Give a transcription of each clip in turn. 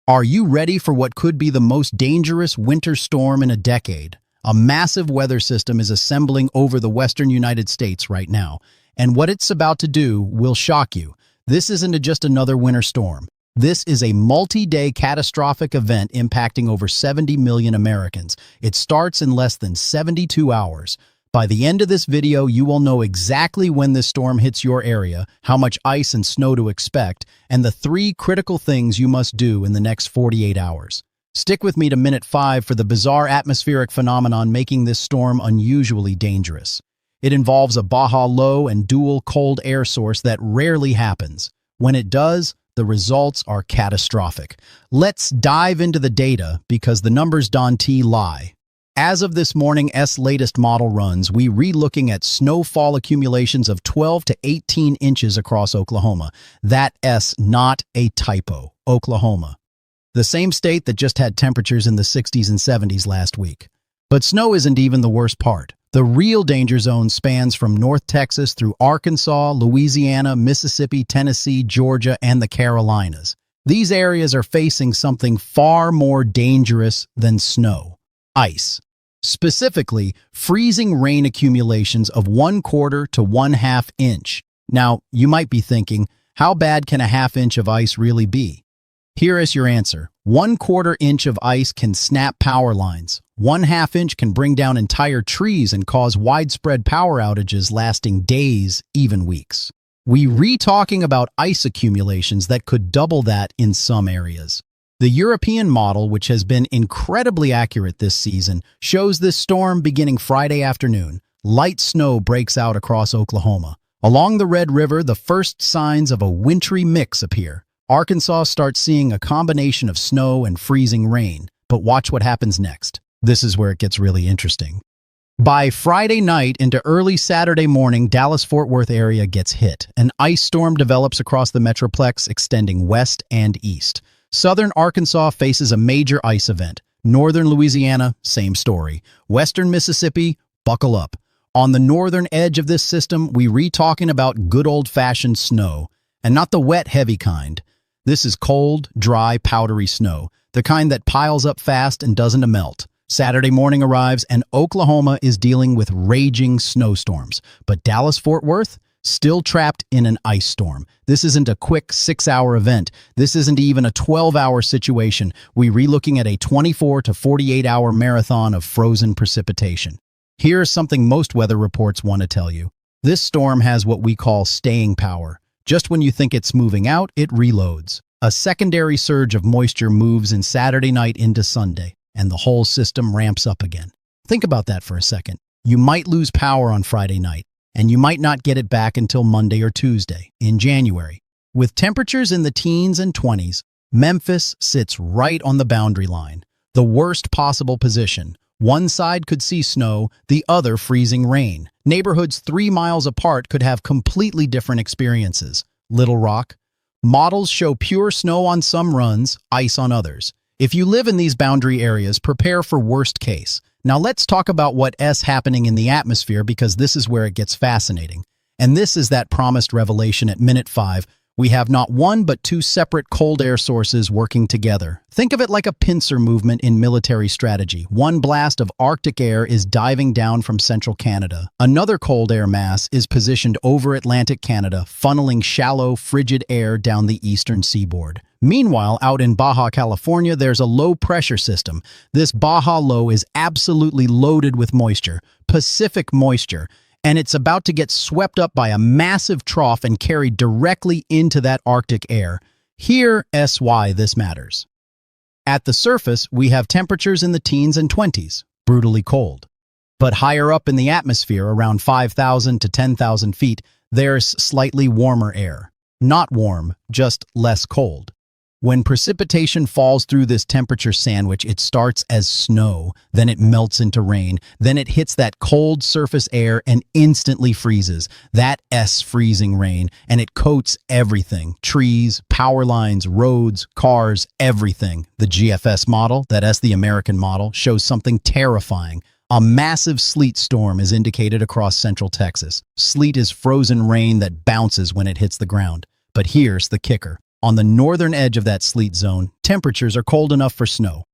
Are you ready for what could be the most dangerous winter storm in a decade? A massive weather system is assembling over the western United States right now, and what it's about to do will shock you. This isn't just another winter storm. This is a multi-day catastrophic event impacting over 70 million Americans. It starts in less than 72 hours. By the end of this video, you will know exactly when this storm hits your area, how much ice and snow to expect, and the 3 critical things you must do in the next 48 hours. Stick with me to minute 5 for the bizarre atmospheric phenomenon making this storm unusually dangerous. It involves a Baja low and dual cold air source that rarely happens. When it does, the results are catastrophic. Let's dive into the data because the numbers don't lie. As of this morning's latest model runs, we re-looking at snowfall accumulations of 12 to 18 inches across Oklahoma. That's not a typo. Oklahoma. The same state that just had temperatures in the 60s and 70s last week. But snow isn't even the worst part. The real danger zone spans from North Texas through Arkansas, Louisiana, Mississippi, Tennessee, Georgia, and the Carolinas. These areas are facing something far more dangerous than snow. Ice. Specifically, freezing rain accumulations of 1/4 to 1/2 inch. Now, you might be thinking, how bad can a 1/2 inch of ice really be? Here is your answer. 1/4 inch of ice can snap power lines. 1/2 inch can bring down entire trees and cause widespread power outages lasting days, even weeks. We talking about ice accumulations that could double that in some areas. The European model, which has been incredibly accurate this season, shows this storm beginning Friday afternoon. Light snow breaks out across Oklahoma. Along the Red River, the first signs of a wintry mix appear. Arkansas starts seeing a combination of snow and freezing rain. But watch what happens next. This is where it gets really interesting. By Friday night into early Saturday morning, Dallas-Fort Worth area gets hit. An ice storm develops across the Metroplex, extending west and east. Southern Arkansas faces a major ice event. Northern Louisiana, same story. Western Mississippi, buckle up. On the northern edge of this system, we talking about good old-fashioned snow. And not the wet, heavy kind. This is cold, dry, powdery snow. The kind that piles up fast and doesn't melt. Saturday morning arrives and Oklahoma is dealing with raging snowstorms. But Dallas-Fort Worth? Still trapped in an ice storm. This isn't a quick 6-hour event. This isn't even a 12-hour situation. We're relooking at a 24 to 48-hour marathon of frozen precipitation. Here's something most weather reports want to tell you. This storm has what we call staying power. Just when you think it's moving out, it reloads. A secondary surge of moisture moves in Saturday night into Sunday, and the whole system ramps up again. Think about that for a second. You might lose power on Friday night, and you might not get it back until Monday or Tuesday, in January. With temperatures in the teens and 20s, Memphis sits right on the boundary line, the worst possible position. One side could see snow, the other freezing rain. Neighborhoods 3 miles apart could have completely different experiences. Little Rock. Models show pure snow on some runs, ice on others. If you live in these boundary areas, prepare for worst case. Now let's talk about what's happening in the atmosphere because this is where it gets fascinating. And this is that promised revelation at minute 5. We have not one but 2 separate cold air sources working together. Think of it like a pincer movement in military strategy. One blast of Arctic air is diving down from central Canada. Another cold air mass is positioned over Atlantic Canada, funneling shallow, frigid air down the eastern seaboard. Meanwhile, out in Baja California, there's a low-pressure system. This Baja low is absolutely loaded with moisture, Pacific moisture, and it's about to get swept up by a massive trough and carried directly into that Arctic air. Here's why this matters. At the surface, we have temperatures in the teens and 20s, brutally cold. But higher up in the atmosphere, around 5,000 to 10,000 feet, there's slightly warmer air. Not warm, just less cold. When precipitation falls through this temperature sandwich, it starts as snow, then it melts into rain, then it hits that cold surface air and instantly freezes. That's freezing rain, and it coats everything. Trees, power lines, roads, cars, everything. The GFS model, that's the American model, shows something terrifying. A massive sleet storm is indicated across central Texas. Sleet is frozen rain that bounces when it hits the ground. But here's the kicker. On the northern edge of that sleet zone, temperatures are cold enough for snow.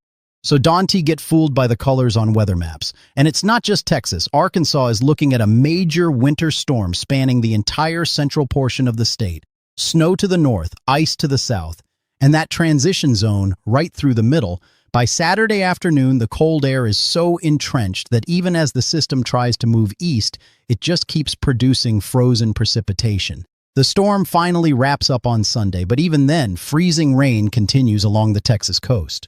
So don't get fooled by the colors on weather maps. And it's not just Texas. Arkansas is looking at a major winter storm spanning the entire central portion of the state. Snow to the north, ice to the south, and that transition zone right through the middle. By Saturday afternoon, the cold air is so entrenched that even as the system tries to move east, it just keeps producing frozen precipitation. The storm finally wraps up on Sunday, but even then, freezing rain continues along the Texas coast.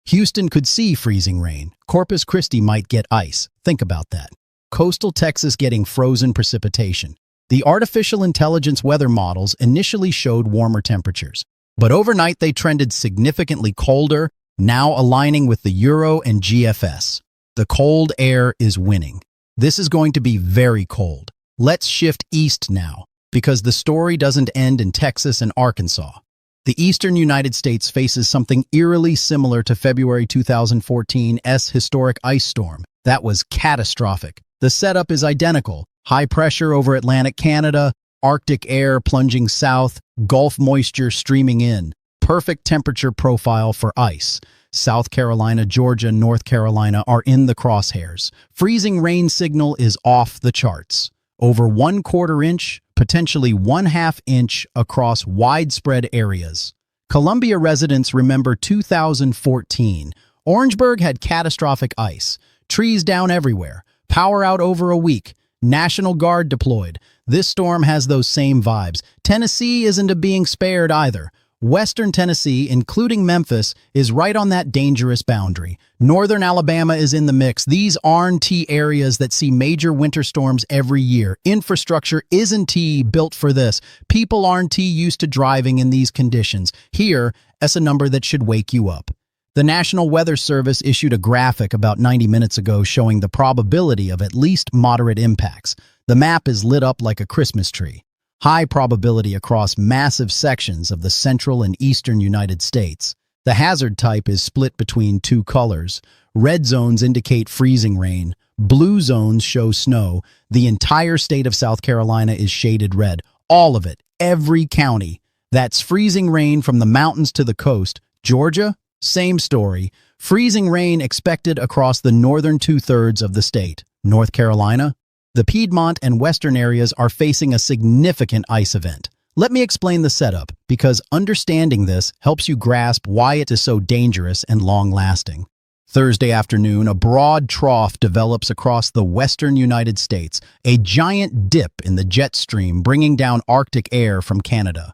Houston could see freezing rain. Corpus Christi might get ice. Think about that. Coastal Texas getting frozen precipitation. The artificial intelligence weather models initially showed warmer temperatures, but overnight they trended significantly colder, now aligning with the Euro and GFS. The cold air is winning. This is going to be very cold. Let's shift east now, because the story doesn't end in Texas and Arkansas. The eastern United States faces something eerily similar to February 2014's historic ice storm. That was catastrophic. The setup is identical. High pressure over Atlantic Canada, Arctic air plunging south, Gulf moisture streaming in. Perfect temperature profile for ice. South Carolina, Georgia, North Carolina are in the crosshairs. Freezing rain signal is off the charts. Over 1/4 inch, potentially 1/2 inch across widespread areas. Columbia residents remember 2014. Orangeburg had catastrophic ice. Trees down everywhere. Power out over a week. National Guard deployed. This storm has those same vibes. Tennessee isn't being spared either. Western Tennessee, including Memphis, is right on that dangerous boundary. Northern Alabama is in the mix. These aren't areas that see major winter storms every year. Infrastructure isn't built for this. People aren't used to driving in these conditions. Here, that's a number that should wake you up. The National Weather Service issued a graphic about 90 minutes ago showing the probability of at least moderate impacts. The map is lit up like a Christmas tree. High probability across massive sections of the central and eastern United States. The hazard type is split between two colors. Red zones indicate freezing rain. Blue zones show snow. The entire state of South Carolina is shaded red. All of it. Every county. That's freezing rain from the mountains to the coast. Georgia? Same story. Freezing rain expected across the northern 2/3 of the state. North Carolina? The Piedmont and western areas are facing a significant ice event. Let me explain the setup, because understanding this helps you grasp why it is so dangerous and long-lasting. Thursday afternoon, a broad trough develops across the western United States, a giant dip in the jet stream bringing down Arctic air from Canada.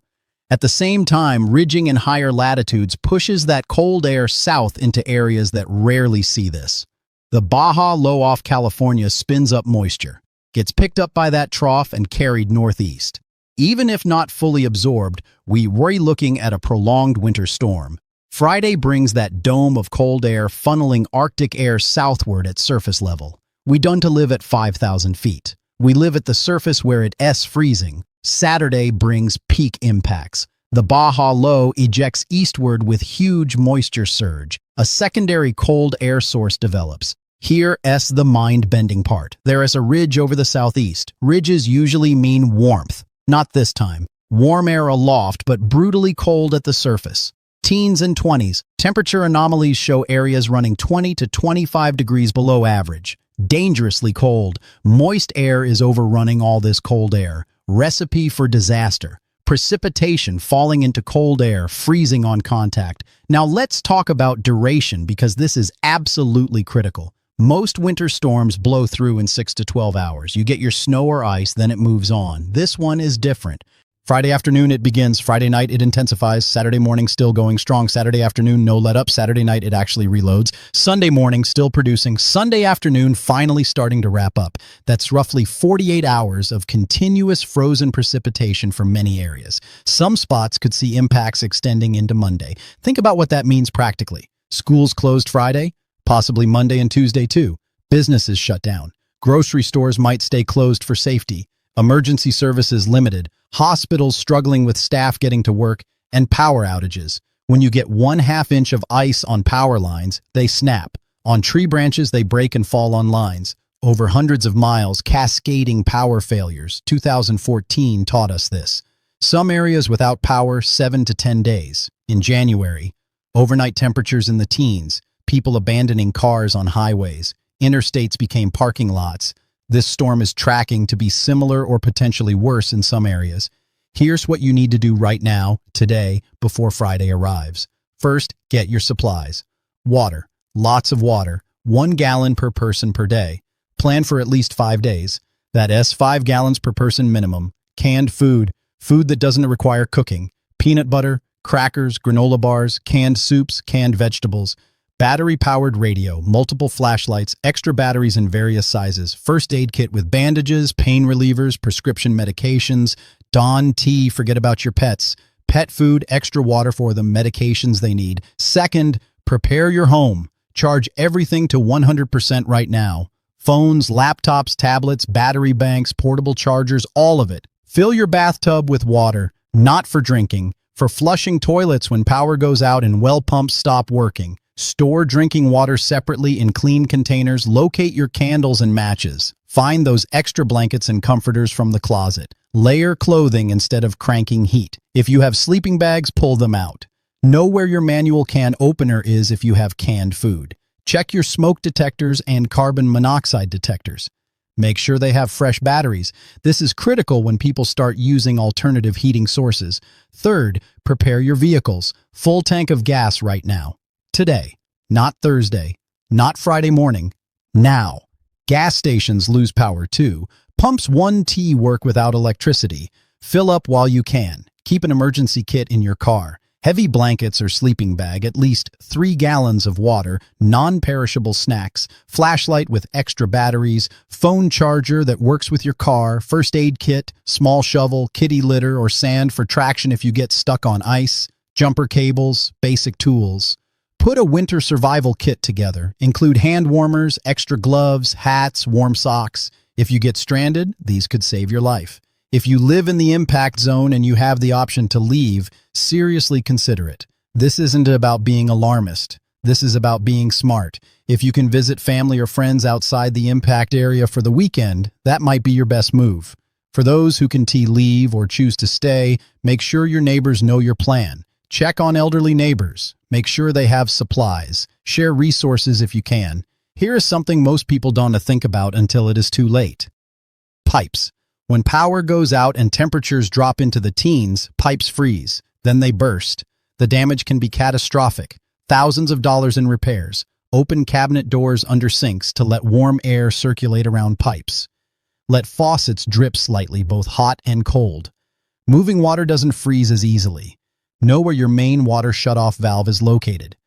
At the same time, ridging in higher latitudes pushes that cold air south into areas that rarely see this. The Baja Low off California spins up moisture, gets picked up by that trough and carried northeast. Even if not fully absorbed, we're looking at a prolonged winter storm. Friday brings that dome of cold air funneling Arctic air southward at surface level. We don't live at 5,000 feet. We live at the surface where it's freezing. Saturday brings peak impacts. The Baja Low ejects eastward with huge moisture surge. A secondary cold air source develops. Here's the mind-bending part. There is a ridge over the southeast. Ridges usually mean warmth. Not this time. Warm air aloft, but brutally cold at the surface. Teens and 20s. Temperature anomalies show areas running 20 to 25 degrees below average. Dangerously cold. Moist air is overrunning all this cold air. Recipe for disaster. Precipitation falling into cold air, freezing on contact. Now let's talk about duration, because this is absolutely critical. Most winter storms blow through in 6 to 12 hours. You get your snow or ice, then it moves on. This one is different. Friday afternoon, it begins. Friday night, it intensifies. Saturday morning, still going strong. Saturday afternoon, no let up. Saturday night, it actually reloads. Sunday morning, still producing. Sunday afternoon, finally starting to wrap up. That's roughly 48 hours of continuous frozen precipitation for many areas. Some spots could see impacts extending into Monday. Think about what that means practically. Schools closed Friday, possibly Monday and Tuesday too. Businesses shut down. Grocery stores might stay closed for safety. Emergency services limited. Hospitals struggling with staff getting to work, and power outages. When you get 1/2 inch of ice on power lines, they snap. On tree branches, they break and fall on lines. Over hundreds of miles, cascading power failures. 2014 taught us this. Some areas without power 7 to 10 days. In January, overnight temperatures in the teens, people abandoning cars on highways. Interstates became parking lots. This storm is tracking to be similar or potentially worse in some areas. Here's what you need to do right now, today, before Friday arrives. First, get your supplies. Water. Lots of water. 1 gallon per person per day. Plan for at least 5 days. That's 5 gallons per person minimum. Canned food. Food that doesn't require cooking. Peanut butter, crackers, granola bars, canned soups, canned vegetables. Battery-powered radio, multiple flashlights, extra batteries in various sizes, first aid kit with bandages, pain relievers, prescription medications, Dawn tea, forget about your pets, pet food, extra water for them, medications they need. Second, prepare your home. Charge everything to 100% right now. Phones, laptops, tablets, battery banks, portable chargers, all of it. Fill your bathtub with water, not for drinking, for flushing toilets when power goes out and well pumps stop working. Store drinking water separately in clean containers. Locate your candles and matches. Find those extra blankets and comforters from the closet. Layer clothing instead of cranking heat. If you have sleeping bags, pull them out. Know where your manual can opener is if you have canned food. Check your smoke detectors and carbon monoxide detectors. Make sure they have fresh batteries. This is critical when people start using alternative heating sources. Third, prepare your vehicles. Full tank of gas right now. Today, not Thursday, not Friday morning, now. Gas stations lose power too. Pumps 1T work without electricity. Fill up while you can. Keep an emergency kit in your car. Heavy blankets or sleeping bag, at least 3 gallons of water, non-perishable snacks, flashlight with extra batteries, phone charger that works with your car, first aid kit, small shovel, kitty litter or sand for traction if you get stuck on ice, jumper cables, basic tools. Put a winter survival kit together. Include hand warmers, extra gloves, hats, warm socks. If you get stranded, these could save your life. If you live in the impact zone and you have the option to leave, seriously consider it. This isn't about being alarmist. This is about being smart. If you can visit family or friends outside the impact area for the weekend, that might be your best move. For those who can leave or choose to stay, make sure your neighbors know your plan. Check on elderly neighbors. Make sure they have supplies. Share resources if you can. Here is something most people don't think about until it is too late. Pipes. When power goes out and temperatures drop into the teens, pipes freeze. Then they burst. The damage can be catastrophic. Thousands of dollars in repairs. Open cabinet doors under sinks to let warm air circulate around pipes. Let faucets drip slightly, both hot and cold. Moving water doesn't freeze as easily. Know where your main water shutoff valve is located.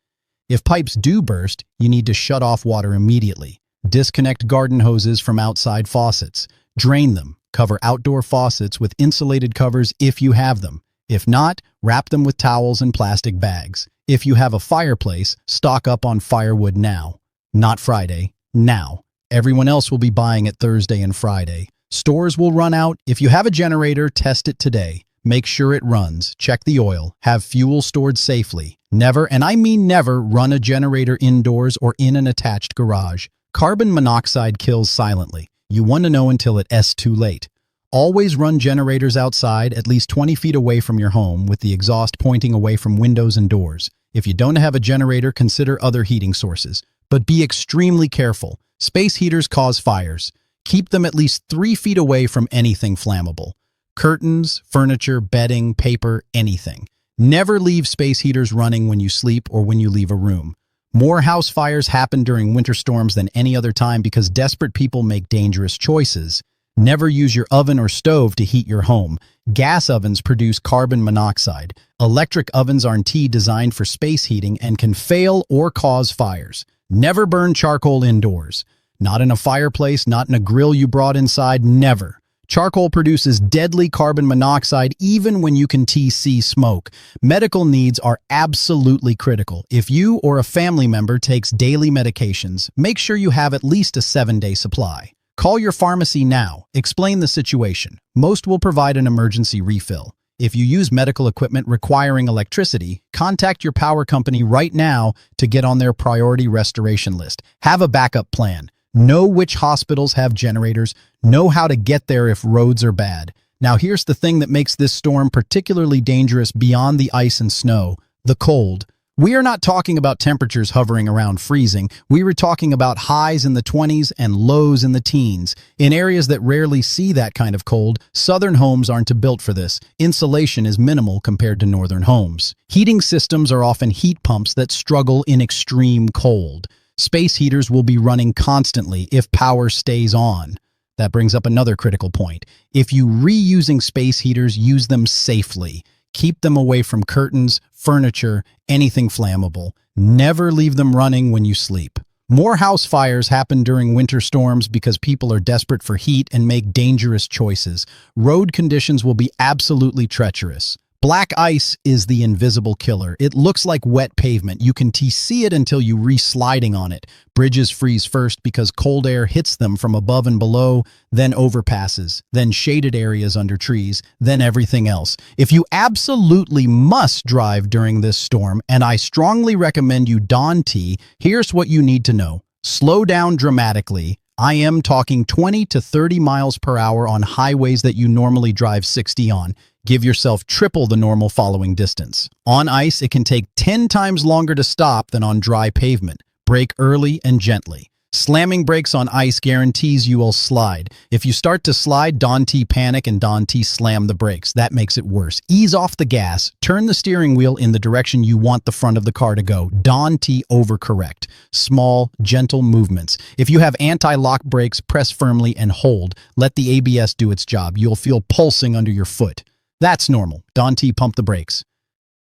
If pipes do burst, you need to shut off water immediately. Disconnect garden hoses from outside faucets. Drain them. Cover outdoor faucets with insulated covers if you have them. If not, wrap them with towels and plastic bags. If you have a fireplace, stock up on firewood now. Not Friday, now. Everyone else will be buying it Thursday and Friday. Stores will run out. If you have a generator, test it today. Make sure it runs. Check the oil. Have fuel stored safely. Never, and I mean never, run a generator indoors or in an attached garage. Carbon monoxide kills silently. You want to know until it's too late. Always run generators outside, at least 20 feet away from your home, with the exhaust pointing away from windows and doors. If you don't have a generator, consider other heating sources. But be extremely careful. Space heaters cause fires. Keep them at least 3 feet away from anything flammable. Curtains, furniture, bedding, paper, anything. Never leave space heaters running when you sleep or when you leave a room. More house fires happen during winter storms than any other time because desperate people make dangerous choices. Never use your oven or stove to heat your home. Gas ovens produce carbon monoxide. Electric ovens aren't designed for space heating and can fail or cause fires. Never burn charcoal indoors. Not in a fireplace, not in a grill you brought inside, never. Charcoal produces deadly carbon monoxide even when you can see smoke. Medical needs are absolutely critical. If you or a family member takes daily medications, make sure you have at least a 7-day supply. Call your pharmacy now. Explain the situation. Most will provide an emergency refill. If you use medical equipment requiring electricity, contact your power company right now to get on their priority restoration list. Have a backup plan. Know which hospitals have generators. Know how to get there if roads are bad. Now here's the thing that makes this storm particularly dangerous beyond the ice and snow: the cold. We are not talking about temperatures hovering around freezing. We were talking about highs in the 20s and lows in the teens. In areas that rarely see that kind of cold, southern homes aren't built for this. Insulation is minimal compared to northern homes. Heating systems are often heat pumps that struggle in extreme cold. Space heaters will be running constantly if power stays on. That brings up another critical point. If you're reusing space heaters, use them safely. Keep them away from curtains, furniture, anything flammable. Never leave them running when you sleep. More house fires happen during winter storms because people are desperate for heat and make dangerous choices. Road conditions will be absolutely treacherous. Black ice is the invisible killer. It looks like wet pavement. You can see it until you re-sliding on it. Bridges freeze first because cold air hits them from above and below, then overpasses, then shaded areas under trees, then everything else. If you absolutely must drive during this storm, and I strongly recommend you don T, here's what you need to know. Slow down dramatically. I am talking 20 to 30 miles per hour on highways that you normally drive 60 on. Give yourself triple the normal following distance. On ice, it can take 10 times longer to stop than on dry pavement. Brake early and gently. Slamming brakes on ice guarantees you will slide. If you start to slide, don T panic and don T slam the brakes. That makes it worse. Ease off the gas. Turn the steering wheel in the direction you want the front of the car to go. Don T overcorrect. Small, gentle movements. If you have anti-lock brakes, press firmly and hold. Let the ABS do its job. You'll feel pulsing under your foot. That's normal. Don T pump the brakes.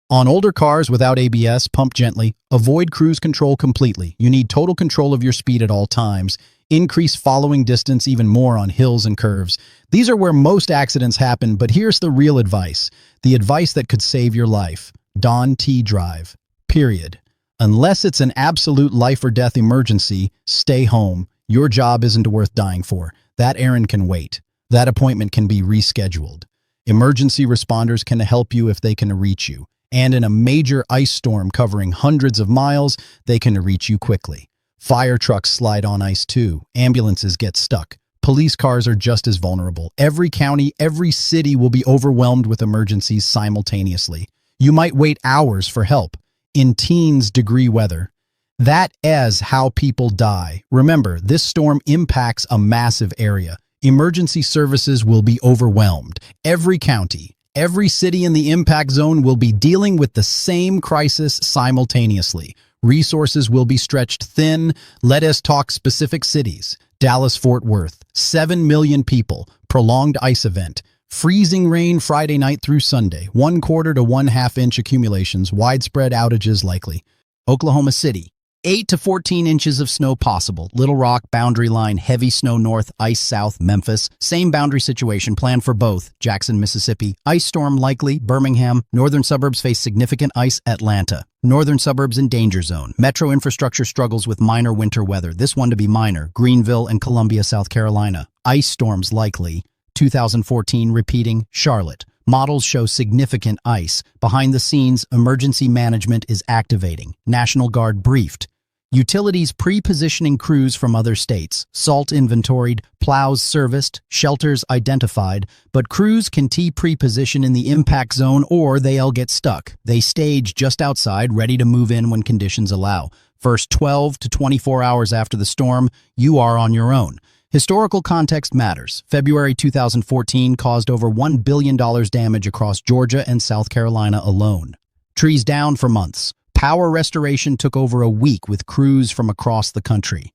On older cars without ABS, pump gently. Avoid cruise control completely. You need total control of your speed at all times. Increase following distance even more on hills and curves. These are where most accidents happen, but here's the real advice. The advice that could save your life. Don T drive. Period. Unless it's an absolute life or death emergency, stay home. Your job isn't worth dying for. That errand can wait. That appointment can be rescheduled. Emergency responders can help you if they can reach you. And in a major ice storm covering hundreds of miles, they can reach you quickly. Fire trucks slide on ice too. Ambulances get stuck. Police cars are just as vulnerable. Every county, every city will be overwhelmed with emergencies simultaneously. You might wait hours for help. In teens-degree weather. That is how people die. Remember, this storm impacts a massive area. Emergency services will be overwhelmed. Every county, every city in the impact zone will be dealing with the same crisis simultaneously. Resources will be stretched thin. Let us talk specific cities. Dallas-Fort Worth, 7 million people, prolonged ice event. Freezing rain Friday night through Sunday, 1/4 to 1/2 inch accumulations, widespread outages likely. Oklahoma City, 8 to 14 inches of snow possible. Little Rock, boundary line, heavy snow north, ice south. Memphis, same boundary situation, plan for both. Jackson, Mississippi, ice storm likely. Birmingham, northern suburbs face significant ice. Atlanta, northern suburbs in danger zone. Metro infrastructure struggles with minor winter weather. This one to be minor. Greenville and Columbia, South Carolina, ice storms likely. 2014 repeating. Charlotte, models show significant ice. Behind the scenes, emergency management is activating. National Guard briefed. Utilities pre-positioning crews from other states. Salt inventoried, plows serviced, shelters identified, but crews can pre-position in the impact zone or they'll get stuck. They stage just outside, ready to move in when conditions allow. First 12 to 24 hours after the storm, you are on your own. Historical context matters. February 2014 caused over $1 billion damage across Georgia and South Carolina alone. Trees down for months. Power restoration took over a week with crews from across the country.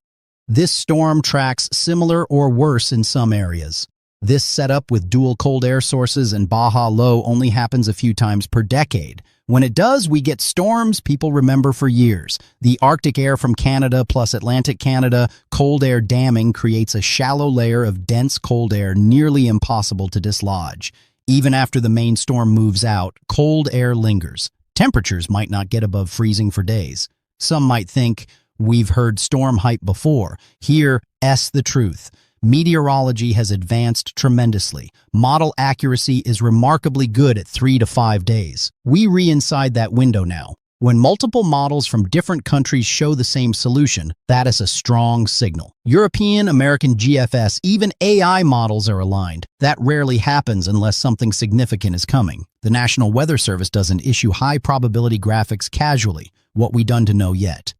This storm tracks similar or worse in some areas. This setup with dual cold air sources and Baja Low only happens a few times per decade. When it does, we get storms people remember for years. The Arctic air from Canada plus Atlantic Canada cold air damming creates a shallow layer of dense cold air nearly impossible to dislodge. Even after the main storm moves out, cold air lingers. Temperatures might not get above freezing for days. Some might think, we've heard storm hype before. Here's the truth. Meteorology has advanced tremendously. Model accuracy is remarkably good at 3 to 5 days. We re-inside that window now. When multiple models from different countries show the same solution, that is a strong signal. European, American GFS, even AI models are aligned. That rarely happens unless something significant is coming. The National Weather Service doesn't issue high-probability graphics casually. What we done to know yet?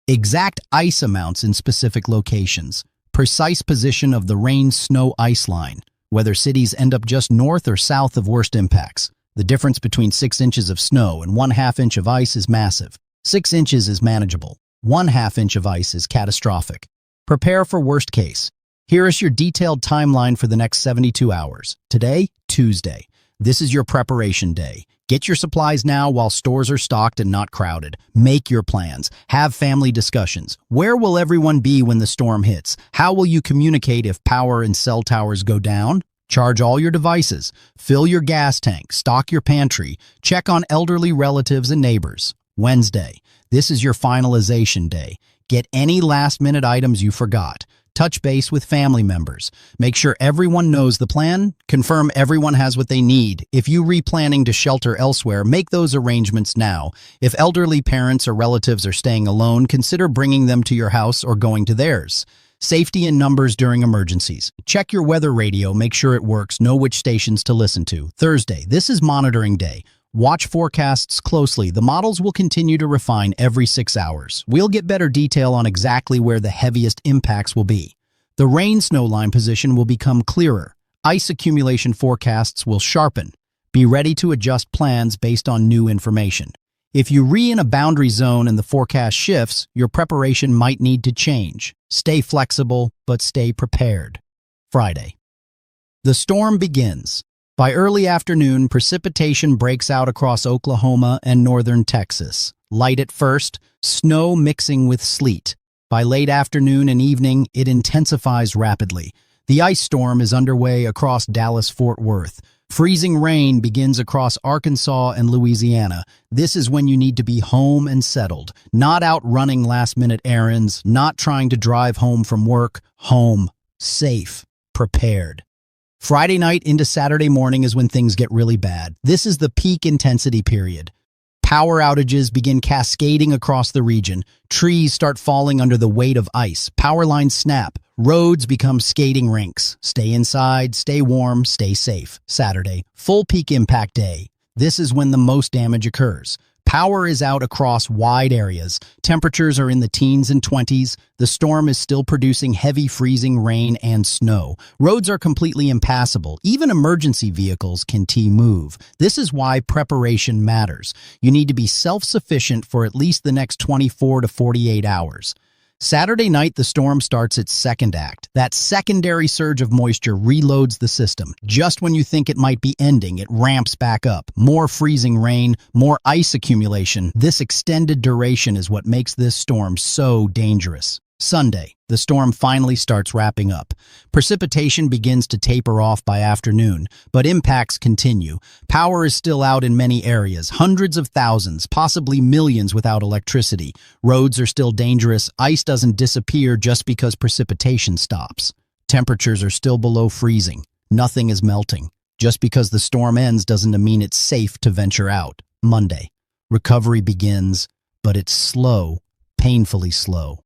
Exact ice amounts in specific locations. Precise position of the rain-snow ice line. Whether cities end up just north or south of worst impacts. The difference between 6 inches of snow and 1/2 inch of ice is massive. 6 inches is manageable. 1/2 inch of ice is catastrophic. Prepare for worst case. Here is your detailed timeline for the next 72 hours. Today, Tuesday. This is your preparation day. Get your supplies now while stores are stocked and not crowded. Make your plans. Have family discussions. Where will everyone be when the storm hits? How will you communicate if power and cell towers go down? Charge all your devices, fill your gas tank, stock your pantry, check on elderly relatives and neighbors. Wednesday, this is your finalization day. Get any last-minute items you forgot. Touch base with family members. Make sure everyone knows the plan. Confirm everyone has what they need. If you replanning to shelter elsewhere, make those arrangements now. If elderly parents or relatives are staying alone, consider bringing them to your house or going to theirs. Safety in numbers during emergencies. Check your weather radio, make sure it works, know which stations to listen to. Thursday, this is monitoring day. Watch forecasts closely. The models will continue to refine every 6 hours. We'll get better detail on exactly where the heaviest impacts will be. The rain-snow line position will become clearer. Ice accumulation forecasts will sharpen. Be ready to adjust plans based on new information. If you in a boundary zone and the forecast shifts, your preparation might need to change. Stay flexible, but stay prepared. Friday. The storm begins. By early afternoon, precipitation breaks out across Oklahoma and northern Texas. Light at first, snow mixing with sleet. By late afternoon and evening, it intensifies rapidly. The ice storm is underway across Dallas-Fort Worth. Freezing rain begins across Arkansas and Louisiana. This is when you need to be home and settled, not out running last-minute errands, not trying to drive home from work. Home, safe, prepared. Friday night into Saturday morning is when things get really bad. This is the peak intensity period. Power outages begin cascading across the region. Trees start falling under the weight of ice. Power lines snap. Roads become skating rinks. Stay inside, stay warm, stay safe. Saturday, full peak impact day. This is when the most damage occurs. Power is out across wide areas. Temperatures are in the teens and 20s. The storm is still producing heavy freezing rain and snow. Roads are completely impassable. Even emergency vehicles can move. This is why preparation matters. You need to be self-sufficient for at least the next 24 to 48 hours. Saturday night, the storm starts its second act. That secondary surge of moisture reloads the system. Just when you think it might be ending, it ramps back up. More freezing rain, more ice accumulation. This extended duration is what makes this storm so dangerous. Sunday, the storm finally starts wrapping up. Precipitation begins to taper off by afternoon, but impacts continue. Power is still out in many areas, hundreds of thousands, possibly millions without electricity. Roads are still dangerous. Ice doesn't disappear just because precipitation stops. Temperatures are still below freezing. Nothing is melting. Just because the storm ends doesn't mean it's safe to venture out. Monday, recovery begins, but it's slow, painfully slow.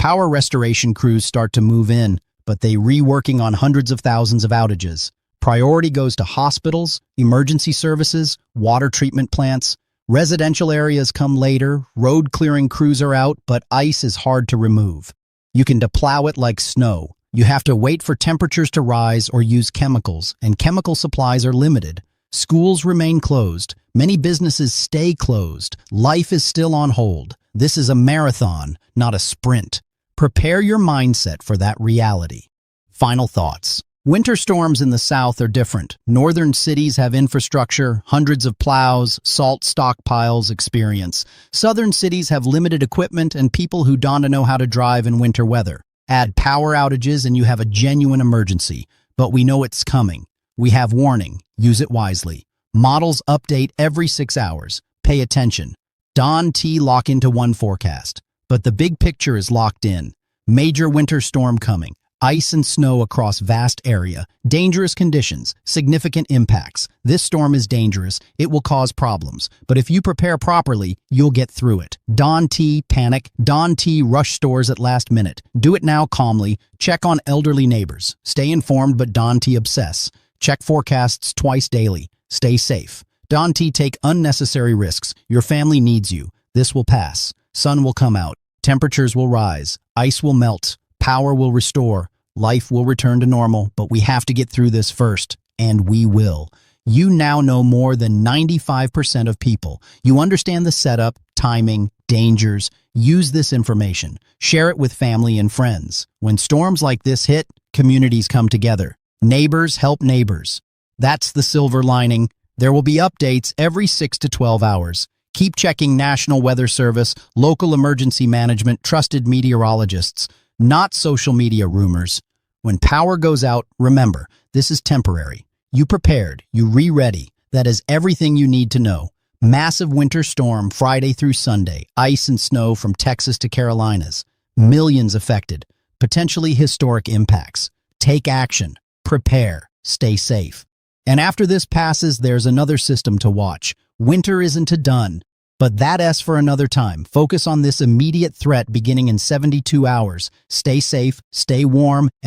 Power restoration crews start to move in, but they reworking on hundreds of thousands of outages. Priority goes to hospitals, emergency services, water treatment plants. Residential areas come later, road clearing crews are out, but ice is hard to remove. You can deplow it like snow. You have to wait for temperatures to rise or use chemicals, and chemical supplies are limited. Schools remain closed. Many businesses stay closed. Life is still on hold. This is a marathon, not a sprint. Prepare your mindset for that reality. Final thoughts. Winter storms in the south are different. Northern cities have infrastructure, hundreds of plows, salt stockpiles, experience. Southern cities have limited equipment and people who don't know how to drive in winter weather. Add power outages and you have a genuine emergency. But we know it's coming. We have warning. Use it wisely. Models update every 6 hours. Pay attention. Don't lock into one forecast. But the big picture is locked in. Major winter storm coming. Ice and snow across vast area. Dangerous conditions. Significant impacts. This storm is dangerous. It will cause problems. But if you prepare properly, you'll get through it. Don't panic. Don't rush stores at last minute. Do it now calmly. Check on elderly neighbors. Stay informed but don't obsess. Check forecasts twice daily. Stay safe. Don't take unnecessary risks. Your family needs you. This will pass. Sun will come out. Temperatures will rise. Ice will melt. Power will restore. Life will return to normal, but we have to get through this first, and we will. You now know more than 95% of people. You understand the setup, timing, dangers. Use this information. Share it with family and friends. When storms like this hit, communities come together. Neighbors help neighbors. That's the silver lining. There will be updates every 6 to 12 hours. Keep checking National Weather Service, local emergency management, trusted meteorologists, not social media rumors. When power goes out, remember, this is temporary. You prepared, you re-ready. That is everything you need to know. Massive winter storm Friday through Sunday, ice and snow from Texas to Carolinas. Millions affected, potentially historic impacts. Take action, prepare, stay safe. And after this passes, there's another system to watch. Winter isn't done. But that's for another time. Focus on this immediate threat beginning in 72 hours. Stay safe, stay warm, and